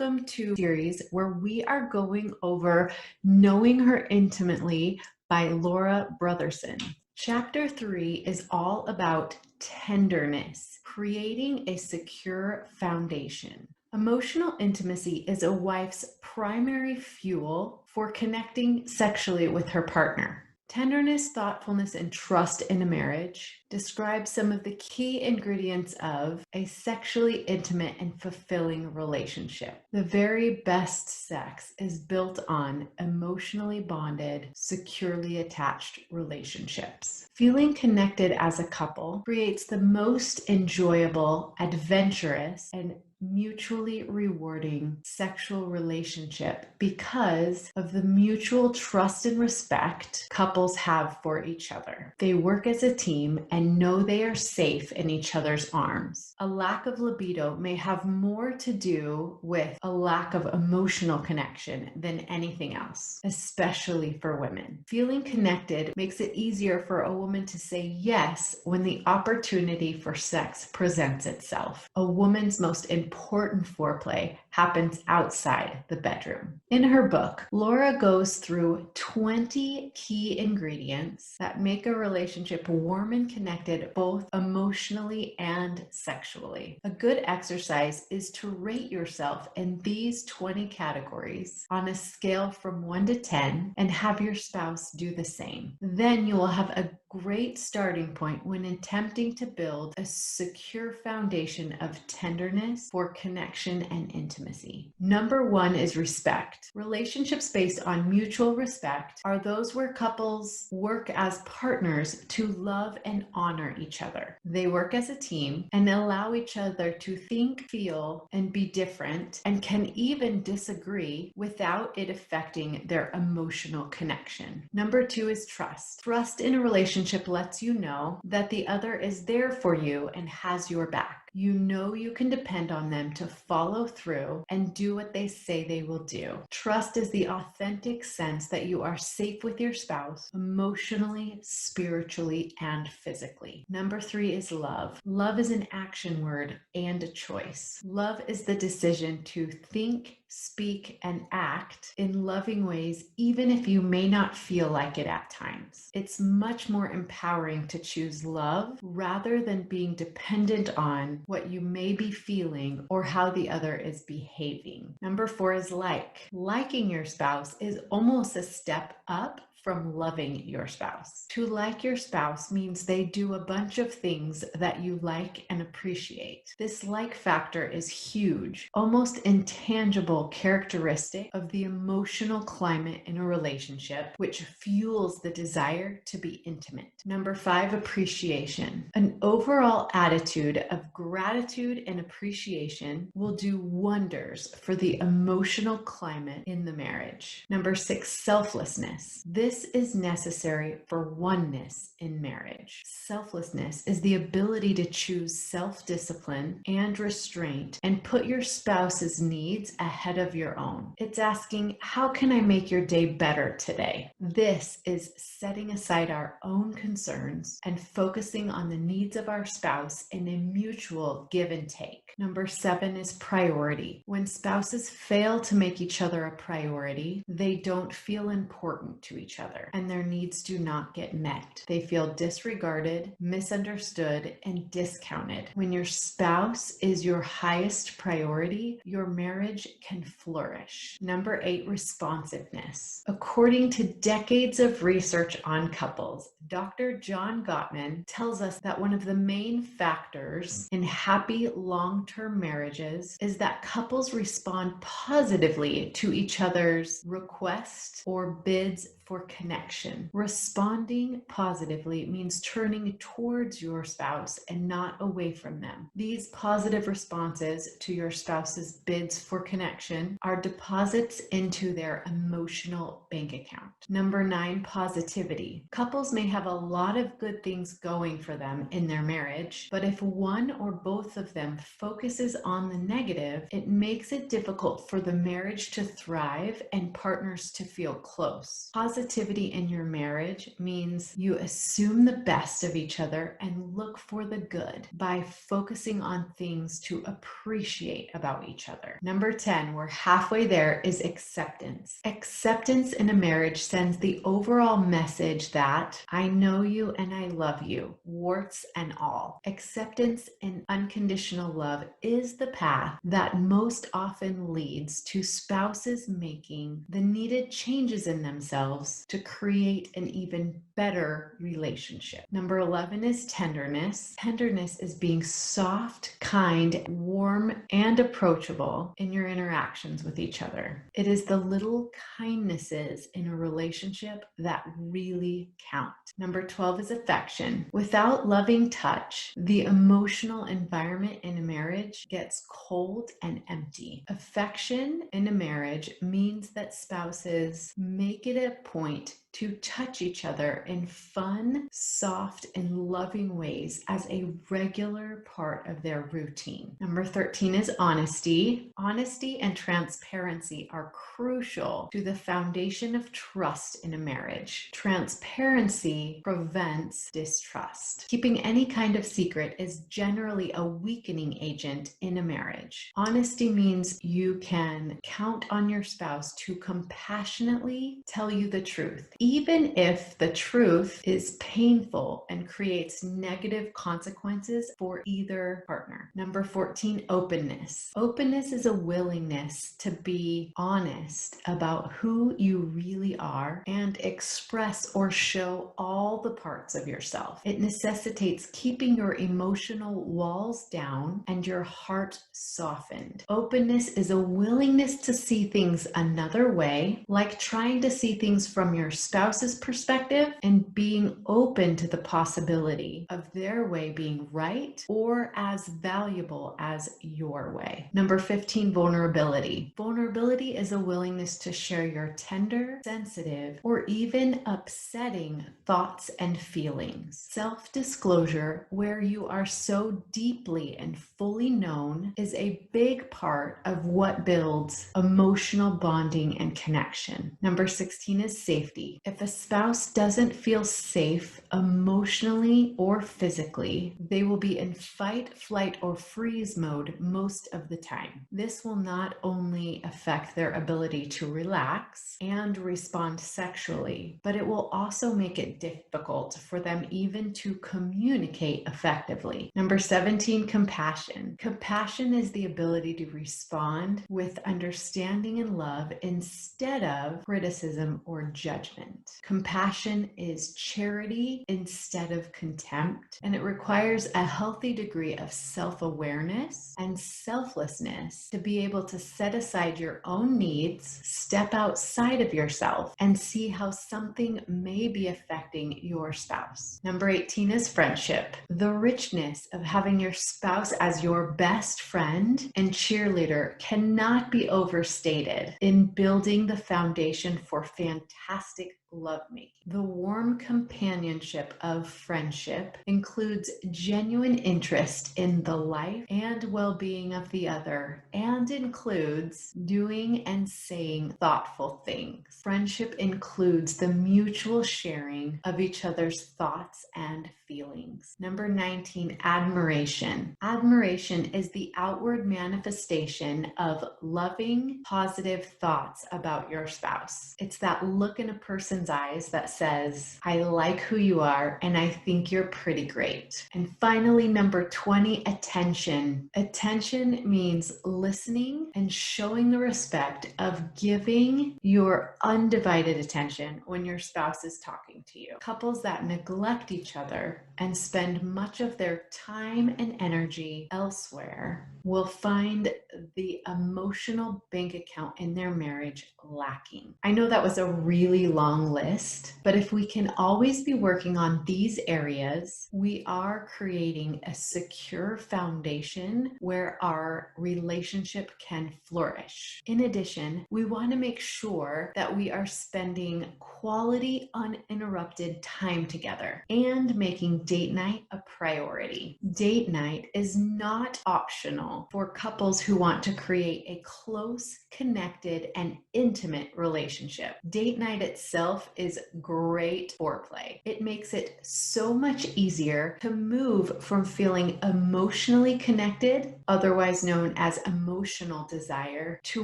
welcome to a series where we are going over Knowing Her Intimately by Laura Brotherson. Chapter 3 is all about tenderness, creating a secure foundation. Emotional intimacy is a wife's primary fuel for connecting sexually with her partner. Tenderness, thoughtfulness, and trust in a marriage describe some of the key ingredients of a sexually intimate and fulfilling relationship. The very best sex is built on emotionally bonded, securely attached relationships. Feeling connected as a couple creates the most enjoyable, adventurous, and mutually rewarding sexual relationship because of the mutual trust and respect couples have for each other. They work as a team and know they are safe in each other's arms. A lack of libido may have more to do with a lack of emotional connection than anything else, especially for women. Feeling connected makes it easier for a woman to say yes when the opportunity for sex presents itself. A woman's most important foreplay happens outside the bedroom. In her book, Laura goes through 20 key ingredients that make a relationship warm and connected both emotionally and sexually. A good exercise is to rate yourself in these 20 categories on a scale from 1 to 10 and have your spouse do the same. Then you will have a great starting point when attempting to build a secure foundation of tenderness for connection and intimacy. Number 1 is respect. Relationships based on mutual respect are those where couples work as partners to love and honor each other. They work as a team and allow each other to think, feel, and be different, and can even disagree without it affecting their emotional connection. Number 2 is trust. Trust in a relationship lets you know that the other is there for you and has your back. You know you can depend on them to follow through and do what they say they will do. Trust is the authentic sense that you are safe with your spouse emotionally, spiritually, and physically. Number 3 is love. Love is an action word and a choice. Love is the decision to think, speak, and act in loving ways, even if you may not feel like it at times. It's much more empowering to choose love rather than being dependent on what you may be feeling or how the other is behaving. Number 4 is like. Liking your spouse is almost a step up from loving your spouse. To like your spouse means they do a bunch of things that you like and appreciate. This like factor is huge, almost intangible characteristic of the emotional climate in a relationship, which fuels the desire to be intimate. Number 5, appreciation. An overall attitude of gratitude and appreciation will do wonders for the emotional climate in the marriage. Number 6, selflessness. This is necessary for oneness in marriage. Selflessness is the ability to choose self-discipline and restraint and put your spouse's needs ahead of your own. It's asking, how can I make your day better today? This is setting aside our own concerns and focusing on the needs of our spouse in a mutual give and take. Number 7 is priority. When spouses fail to make each other a priority, they don't feel important to each other, and their needs do not get met. They feel disregarded, misunderstood, and discounted. When your spouse is your highest priority, your marriage can flourish. Number 8, responsiveness. According to decades of research on couples, Dr. John Gottman tells us that one of the main factors in happy long-term marriages is that couples respond positively to each other's requests or bids for connection. Responding positively means turning towards your spouse and not away from them. These positive responses to your spouse's bids for connection are deposits into their emotional bank account. Number 9, positivity. Couples may have a lot of good things going for them in their marriage, but if one or both of them focuses on the negative, it makes it difficult for the marriage to thrive and partners to feel close. Positivity Positivity in your marriage means you assume the best of each other and look for the good by focusing on things to appreciate about each other. Number 10, we're halfway there, is acceptance. Acceptance in a marriage sends the overall message that I know you and I love you, warts and all. Acceptance and unconditional love is the path that most often leads to spouses making the needed changes in themselves to create an even better relationship. Number 11 is tenderness. Tenderness is being soft, kind, warm, and approachable in your interactions with each other. It is the little kindnesses in a relationship that really count. Number 12 is affection. Without loving touch, the emotional environment in a marriage gets cold and empty. Affection in a marriage means that spouses make it a point to touch each other in fun, soft, and loving ways as a regular part of their routine. Number 13 is honesty. Honesty and transparency are crucial to the foundation of trust in a marriage. Transparency prevents distrust. Keeping any kind of secret is generally a weakening agent in a marriage. Honesty means you can count on your spouse to compassionately tell you the truth, even if the truth is painful and creates negative consequences for either partner. Number 14, openness. Openness is a willingness to be honest about who you really are and express or show all the parts of yourself. It necessitates keeping your emotional walls down and your heart softened. Openness is a willingness to see things another way, like trying to see things from your spouse's perspective and being open to the possibility of their way being right or as valuable as your way. Number 15, vulnerability. Vulnerability is a willingness to share your tender, sensitive, or even upsetting thoughts and feelings. Self-disclosure, where you are so deeply and fully known, is a big part of what builds emotional bonding and connection. Number 16 is safety. If a spouse doesn't feel safe emotionally or physically, they will be in fight, flight, or freeze mode most of the time. This will not only affect their ability to relax and respond sexually, but it will also make it difficult for them even to communicate effectively. Number 17, compassion. Compassion is the ability to respond with understanding and love instead of criticism or judgment. Compassion is charity instead of contempt, and it requires a healthy degree of self-awareness and selflessness to be able to set aside your own needs, step outside of yourself, and see how something may be affecting your spouse. Number 18 is friendship. The richness of having your spouse as your best friend and cheerleader cannot be overstated in building the foundation for fantastic lovemaking. The warm companionship of friendship includes genuine interest in the life and well-being of the other and includes doing and saying thoughtful things. Friendship includes the mutual sharing of each other's thoughts and feelings. Number 19, admiration. Admiration is the outward manifestation of loving, positive thoughts about your spouse. It's that look in a person's eyes that says, I like who you are and I think you're pretty great. And finally, number 20, attention. Attention means listening and showing the respect of giving your undivided attention when your spouse is talking to you. Couples that neglect each other and spend much of their time and energy elsewhere will find the emotional bank account in their marriage lacking. I know that was a really long list, but if we can always be working on these areas, we are creating a secure foundation where our relationship can flourish. In addition, we want to make sure that we are spending quality, uninterrupted time together and making date night a priority. Date night is not optional for couples who want to create a close, connected, and intimate relationship. Date night itself itself is great foreplay. It makes it so much easier to move from feeling emotionally connected, otherwise known as emotional desire, to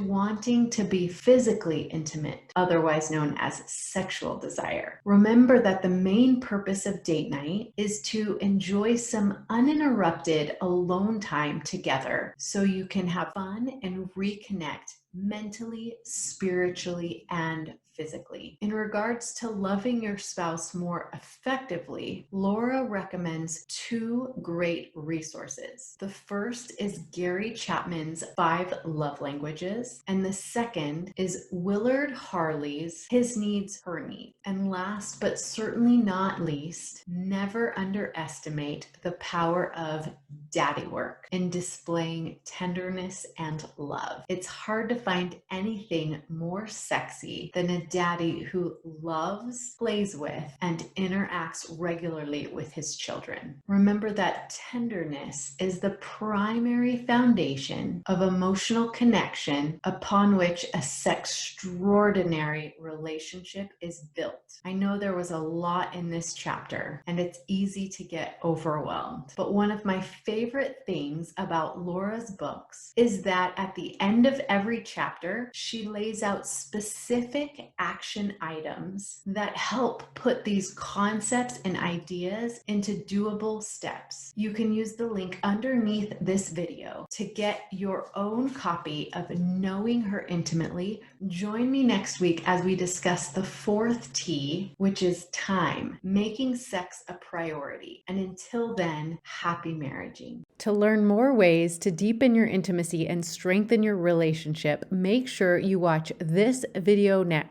wanting to be physically intimate, otherwise known as sexual desire. Remember that the main purpose of date night is to enjoy some uninterrupted alone time together so you can have fun and reconnect mentally, spiritually, and physically. In regards to loving your spouse more effectively, Laura recommends two great resources. The first is Gary Chapman's 5 Love Languages, and the second is Willard Harley's His Needs, Her Needs. And last but certainly not least, never underestimate the power of daddy work in displaying tenderness and love. It's hard to find anything more sexy than a daddy who loves, plays with, and interacts regularly with his children. Remember that tenderness is the primary foundation of emotional connection upon which a sextraordinary relationship is built. I know there was a lot in this chapter, and it's easy to get overwhelmed, but one of my favorite things about Laura's books is that at the end of every chapter, she lays out specific action items that help put these concepts and ideas into doable steps. You can use the link underneath this video to get your own copy of Knowing Her Intimately. Join me next week as we discuss the fourth T, which is time, making sex a priority. And until then, happy marriaging. To learn more ways to deepen your intimacy and strengthen your relationship, make sure you watch this video next.